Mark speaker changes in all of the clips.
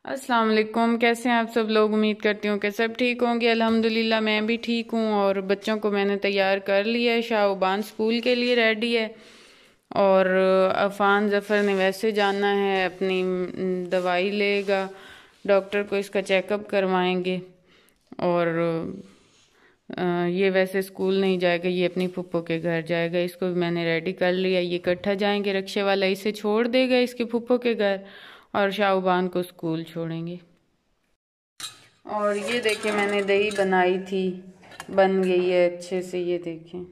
Speaker 1: अस्सलाम वालेकुम। कैसे हैं आप सब लोग? उम्मीद करती हूँ कि सब ठीक होंगे। अल्हम्दुलिल्लाह मैं भी ठीक हूँ। और बच्चों को मैंने तैयार कर लिया है, शाहबान स्कूल के लिए रेडी है। और अफ़ान ज़फ़र ने वैसे जाना है, अपनी दवाई लेगा, डॉक्टर को इसका चेकअप करवाएंगे। और ये वैसे स्कूल नहीं जाएगा, ये अपनी फुप्पो के घर जाएगा। इसको भी मैंने रेडी कर लिया। ये इकट्ठा जाएंगे, रिक्शे वाला इसे छोड़ देगा इसकी फुप्पो के घर और शाहबान को स्कूल छोड़ेंगे। और ये देखें, मैंने दही बनाई थी, बन गई है अच्छे से। ये देखें।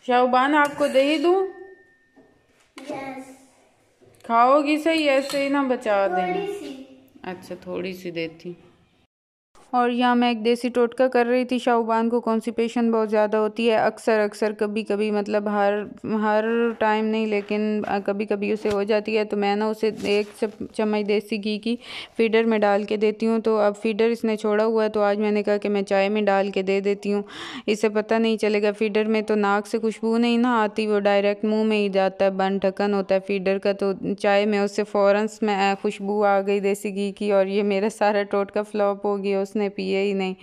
Speaker 1: शाहबान आपको दही दूं?
Speaker 2: यस।
Speaker 1: खाओगी? सही ऐसे ही ना बचा दें।
Speaker 2: थोड़ी सी।
Speaker 1: अच्छा, थोड़ी सी देती। और यहाँ मैं एक देसी टोटका कर रही थी। शाहबान को कॉन्स्टिपेशन बहुत ज़्यादा होती है, अक्सर कभी कभी, मतलब हर टाइम नहीं, लेकिन कभी कभी उसे हो जाती है। तो मैं ना उसे 1 चम्मच देसी घी की फीडर में डाल के देती हूँ। तो अब फीडर इसने छोड़ा हुआ है, तो आज मैंने कहा कि मैं चाय में डाल के दे देती हूँ, इससे पता नहीं चलेगा। फीडर में तो नाक से खुशबू नहीं ना आती, वो डायरेक्ट मुँह में ही जाता है, बंद ढक्कन होता है फीडर का। तो चाय में उससे फ़ौरन में खुशबू आ गई देसी घी की, और ये मेरा सारा टोटका फ्लॉप हो गया, उसने पिए ही नहीं।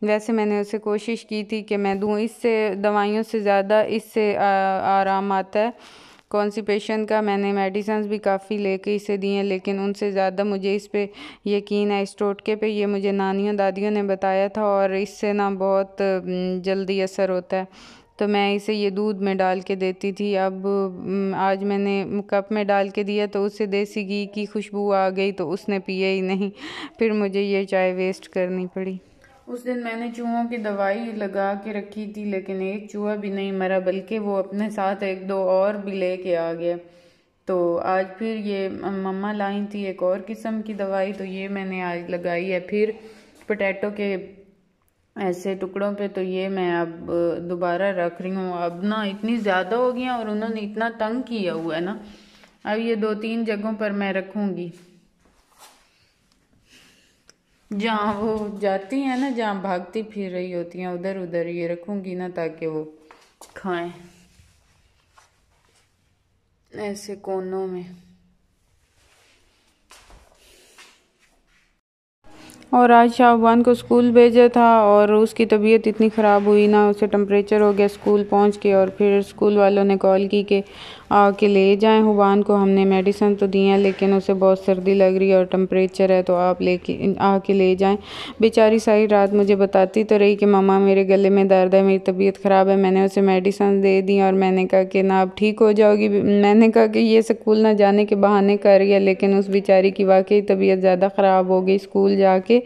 Speaker 1: वैसे मैंने उसे कोशिश की थी कि मैं दूँ, इससे दवाइयों से ज़्यादा इससे आराम आता है कॉन्स्टिपेशन का। मैंने मेडिसिन भी काफ़ी लेके इसे दी हैं, लेकिन उनसे ज़्यादा मुझे इस पे यकीन है, इस टोटके पे। ये मुझे नानियों दादियों ने बताया था, और इससे ना बहुत जल्दी असर होता है। तो मैं इसे ये दूध में डाल के देती थी। अब आज मैंने कप में डाल के दिया, तो उससे देसी घी की खुशबू आ गई, तो उसने पिए ही नहीं। फिर मुझे ये चाय वेस्ट करनी पड़ी। उस दिन मैंने चूहों की दवाई लगा के रखी थी, लेकिन एक चूहा भी नहीं मरा, बल्कि वो अपने साथ 1-2 और भी लेके आ गया। तो आज फिर ये मम्मा लाई थी एक और किस्म की दवाई, तो ये मैंने आज लगाई है फिर पोटैटो के ऐसे टुकड़ों पे। तो ये मैं अब दोबारा रख रही हूँ। अब ना इतनी ज़्यादा हो गई हैं, और उन्होंने इतना तंग किया हुआ है ना, अब ये 2-3 जगहों पर मैं रखूँगी, जहाँ वो जाती हैं ना, जहाँ भागती फिर रही होती हैं, उधर उधर ये रखूँगी ना, ताकि वो खाएं ऐसे कोनों में। और आज शाहबान को स्कूल भेजा था, और उसकी तबीयत इतनी ख़राब हुई ना, उसे टेम्परेचर हो गया स्कूल पहुंच के। और फिर स्कूल वालों ने कॉल की कि आके ले जाएं हुबान को। हमने मेडिसिन तो दी हैं, लेकिन उसे बहुत सर्दी लग रही है और टेम्परेचर है, तो आप लेके आके ले जाएं। बेचारी सारी रात मुझे बताती तो रही कि मम्मा मेरे गले में दर्द है, मेरी तबीयत ख़राब है। मैंने उसे मेडिसिन दे दी, और मैंने कहा कि ना अब ठीक हो जाओगी। मैंने कहा कि ये स्कूल ना जाने के बहाने कर रही है, लेकिन उस बेचारी की वाकई तबीयत ज़्यादा ख़राब हो गई स्कूल जाके।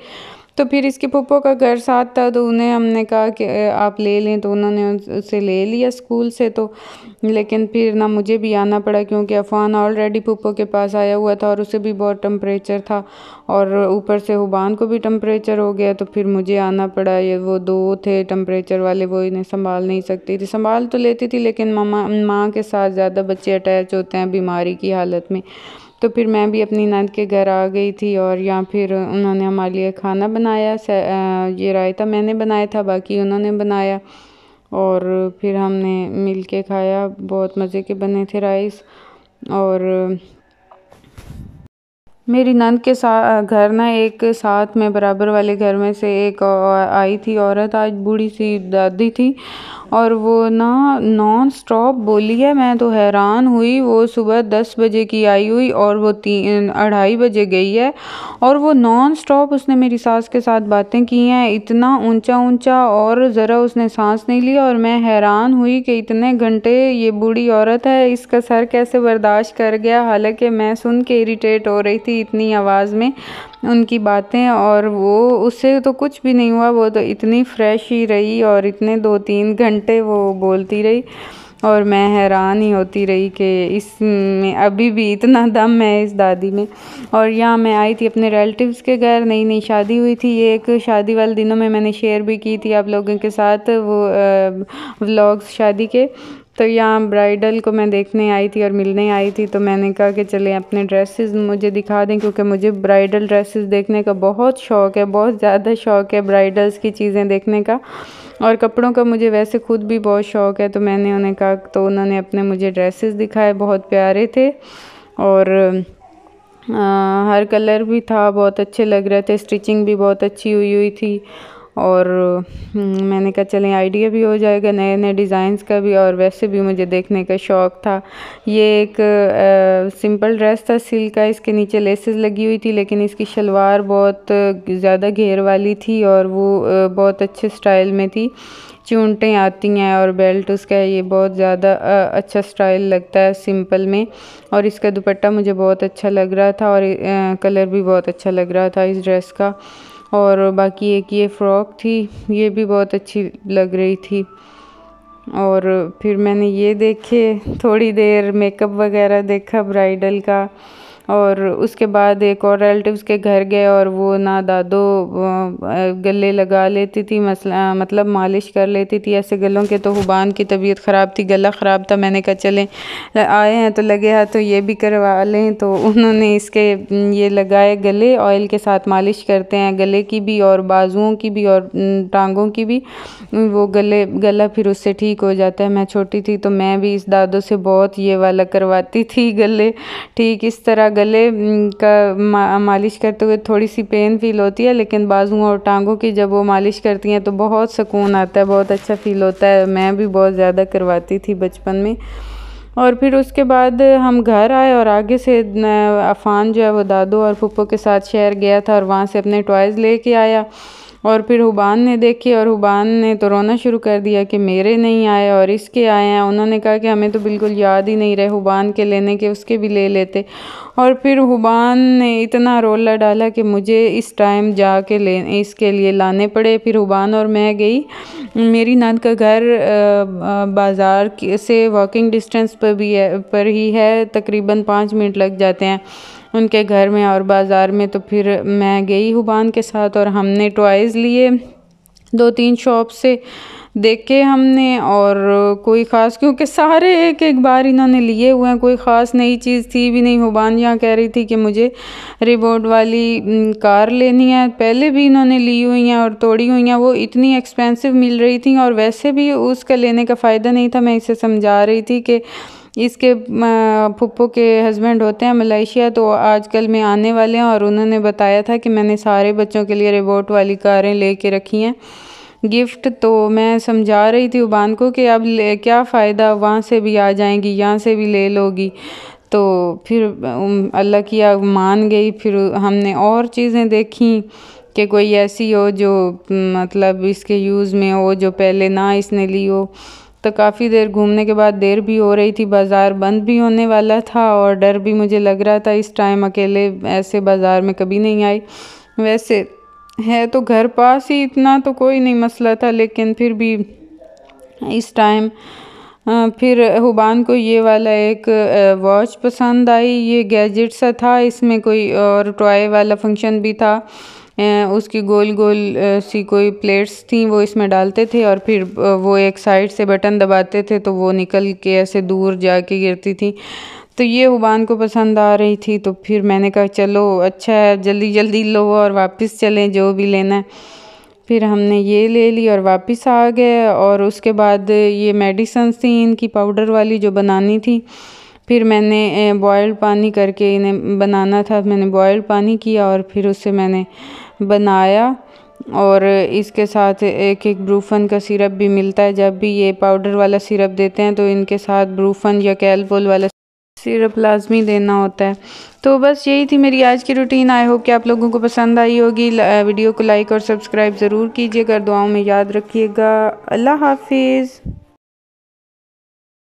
Speaker 1: तो फिर इसकी फूफो का घर साथ था, तो उन्हें हमने कहा कि आप ले लें, तो उन्होंने उसे ले लिया स्कूल से। तो लेकिन फिर ना मुझे भी आना पड़ा, क्योंकि अफान ऑलरेडी फूफो के पास आया हुआ था, और उसे भी बहुत टेम्परेचर था, और ऊपर से हुबान को भी टेम्परेचर हो गया। तो फिर मुझे आना पड़ा। ये वो 2 थे टेम्परेचर वाले, वो इन्हें संभाल नहीं सकती थी। संभाल तो लेती थी, लेकिन माँ के साथ ज़्यादा बच्चे अटैच होते हैं बीमारी की हालत में। तो फिर मैं भी अपनी नंद के घर आ गई थी, और यहाँ फिर उन्होंने हमारे लिए खाना बनाया। ये रायता मैंने बनाया था, बाकी उन्होंने बनाया, और फिर हमने मिल के खाया। बहुत मज़े के बने थे राइस। और मेरी नंद के साथ घर ना, एक साथ में बराबर वाले घर में से एक आई थी औरत, आज बूढ़ी सी दादी थी, और वो ना नॉन स्टॉप बोली है। मैं तो हैरान हुई। वो सुबह 10 बजे की आई हुई, और वो 2:30 बजे गई है, और वो नॉन स्टॉप उसने मेरी सास के साथ बातें की हैं, इतना ऊंचा ऊंचा, और ज़रा उसने सांस नहीं लिया। और मैं हैरान हुई कि इतने घंटे ये बूढ़ी औरत है, इसका सर कैसे बर्दाश्त कर गया। हालांकि मैं सुन के इरिटेट हो रही थी इतनी आवाज़ में उनकी बातें, और वो उससे तो कुछ भी नहीं हुआ। वो तो इतनी फ्रेश ही रही, और इतने 2-3 घंटे वो बोलती रही, और मैं हैरान ही होती रही कि इसमें अभी भी इतना दम है इस दादी में। और यहाँ मैं आई थी अपने रिलेटिव्स के घर, नई नई शादी हुई थी। ये एक शादी वाले दिनों में मैंने शेयर भी की थी आप लोगों के साथ, वो व्लॉग्स शादी के। तो यहाँ ब्राइडल को मैं देखने आई थी और मिलने आई थी, तो मैंने कहा कि चले अपने ड्रेसेस मुझे दिखा दें, क्योंकि मुझे ब्राइडल ड्रेसेस देखने का बहुत शौक़ है, बहुत ज़्यादा शौक़ है ब्राइडल्स की चीज़ें देखने का। और कपड़ों का मुझे वैसे खुद भी बहुत शौक़ है। तो मैंने उन्हें कहा, तो उन्होंने अपने मुझे ड्रेसेस दिखाए, बहुत प्यारे थे। और हर कलर भी था, बहुत अच्छे लग रहे थे, स्टिचिंग भी बहुत अच्छी हुई हुई थी। और मैंने कहा चलें आइडिया भी हो जाएगा नए नए डिज़ाइंस का भी, और वैसे भी मुझे देखने का शौक़ था। ये एक सिंपल ड्रेस था सिल्क का, इसके नीचे लेसेस लगी हुई थी, लेकिन इसकी शलवार बहुत ज़्यादा घेर वाली थी और वो बहुत अच्छे स्टाइल में थी। चूंटें आती हैं और बेल्ट उसका, ये बहुत ज़्यादा अच्छा स्टाइल लगता है सिंपल में। और इसका दुपट्टा मुझे बहुत अच्छा लग रहा था और कलर भी बहुत अच्छा लग रहा था इस ड्रेस का। और बाकी एक ये फ़्रॉक थी, ये भी बहुत अच्छी लग रही थी। और फिर मैंने ये देखे, थोड़ी देर मेकअप वगैरह देखा ब्राइडल का, और उसके बाद एक और रिलेटिव्स के घर गए और वो ना दादो गले लगा लेती थी, मतलब मालिश कर लेती थी ऐसे गलों के। तो हुबान की तबीयत ख़राब थी, गला ख़राब था, मैंने कहा चलें आए हैं तो लगे हाथ तो ये भी करवा लें। तो उन्होंने इसके ये लगाए गले, ऑयल के साथ मालिश करते हैं गले की भी और बाजुओं की भी और टांगों की भी, वो गला फिर उससे ठीक हो जाता है। मैं छोटी थी तो मैं भी इस दादो से बहुत ये वाला करवाती थी गले ठीक इस तरह। गले का मालिश करते हुए थोड़ी सी पेन फील होती है, लेकिन बाजुओं और टांगों की जब वो मालिश करती हैं तो बहुत सुकून आता है, बहुत अच्छा फील होता है। मैं भी बहुत ज़्यादा करवाती थी बचपन में। और फिर उसके बाद हम घर आए और आगे से अफ़ान जो है वो दादू और फूफो के साथ शहर गया था और वहाँ से अपने टॉयज़ लेके आया। और फिर हुबान ने देखे और हुबान ने तो रोना शुरू कर दिया कि मेरे नहीं आए और इसके आए हैं। उन्होंने कहा कि हमें तो बिल्कुल याद ही नहीं रहे हुबान के लेने के, उसके भी ले लेते। और फिर हुबान ने इतना रोला डाला कि मुझे इस टाइम जाके इसके लिए लाने पड़े। फिर हुबान और मैं गई, मेरी नान का घर बाज़ार से वॉकिंग डिस्टेंस पर ही है, तकरीबन 5 मिनट लग जाते हैं उनके घर में और बाज़ार में। तो फिर मैं गई हुबान के साथ और हमने टॉयज़ लिए 2-3 शॉप से देखे हमने, और कोई ख़ास, क्योंकि सारे एक एक बार इन्होंने लिए हुए हैं, कोई ख़ास नई चीज़ थी भी नहीं। हुबान यहाँ कह रही थी कि मुझे रिमोट वाली कार लेनी है, पहले भी इन्होंने ली हुई हैं और तोड़ी हुई हैं, वो इतनी एक्सपेंसिव मिल रही थी और वैसे भी उसका लेने का फ़ायदा नहीं था। मैं इसे समझा रही थी कि इसके फुप्पो के हस्बैंड होते हैं मलेशिया, तो आजकल में आने वाले हैं, और उन्होंने बताया था कि मैंने सारे बच्चों के लिए रिमोट वाली कारें लेके रखी हैं गिफ्ट। तो मैं समझा रही थी उबान को कि अब क्या फ़ायदा, वहाँ से भी आ जाएंगी, यहाँ से भी ले लोगी। तो फिर अल्लाह किया मान गई। फिर हमने और चीज़ें देखी कि कोई ऐसी हो जो मतलब इसके यूज़ में हो, जो पहले ना इसने ली हो। तो काफ़ी देर घूमने के बाद देर भी हो रही थी, बाज़ार बंद भी होने वाला था और डर भी मुझे लग रहा था। इस टाइम अकेले ऐसे बाज़ार में कभी नहीं आई, वैसे है तो घर पास ही, इतना तो कोई नहीं मसला था, लेकिन फिर भी इस टाइम फिर हुबान को ये वाला एक वॉच पसंद आई। ये गैजेट सा था, इसमें कोई और टॉय वाला फंक्शन भी था। उसकी गोल गोल सी कोई प्लेट्स थी, वो इसमें डालते थे और फिर वो एक साइड से बटन दबाते थे तो वो निकल के ऐसे दूर जाके गिरती थी। तो ये हुबान को पसंद आ रही थी, तो फिर मैंने कहा चलो अच्छा है, जल्दी जल्दी लो और वापस चलें जो भी लेना है। फिर हमने ये ले ली और वापस आ गए। और उसके बाद ये मेडिसिन्स थी इनकी पाउडर वाली जो बनानी थी। फिर मैंने बॉयल्ड पानी करके इन्हें बनाना था, मैंने बॉयल्ड पानी किया और फिर उससे मैंने बनाया। और इसके साथ एक एक ब्रूफन का सिरप भी मिलता है, जब भी ये पाउडर वाला सिरप देते हैं तो इनके साथ ब्रूफन या कैलपोल वाला सिरप लाजमी देना होता है। तो बस यही थी मेरी आज की रूटीन। आई होप कि आप लोगों को पसंद आई होगी। वीडियो को लाइक और सब्सक्राइब ज़रूर कीजिएगा, दुआओं में याद रखिएगा। अल्लाह हाफिज़।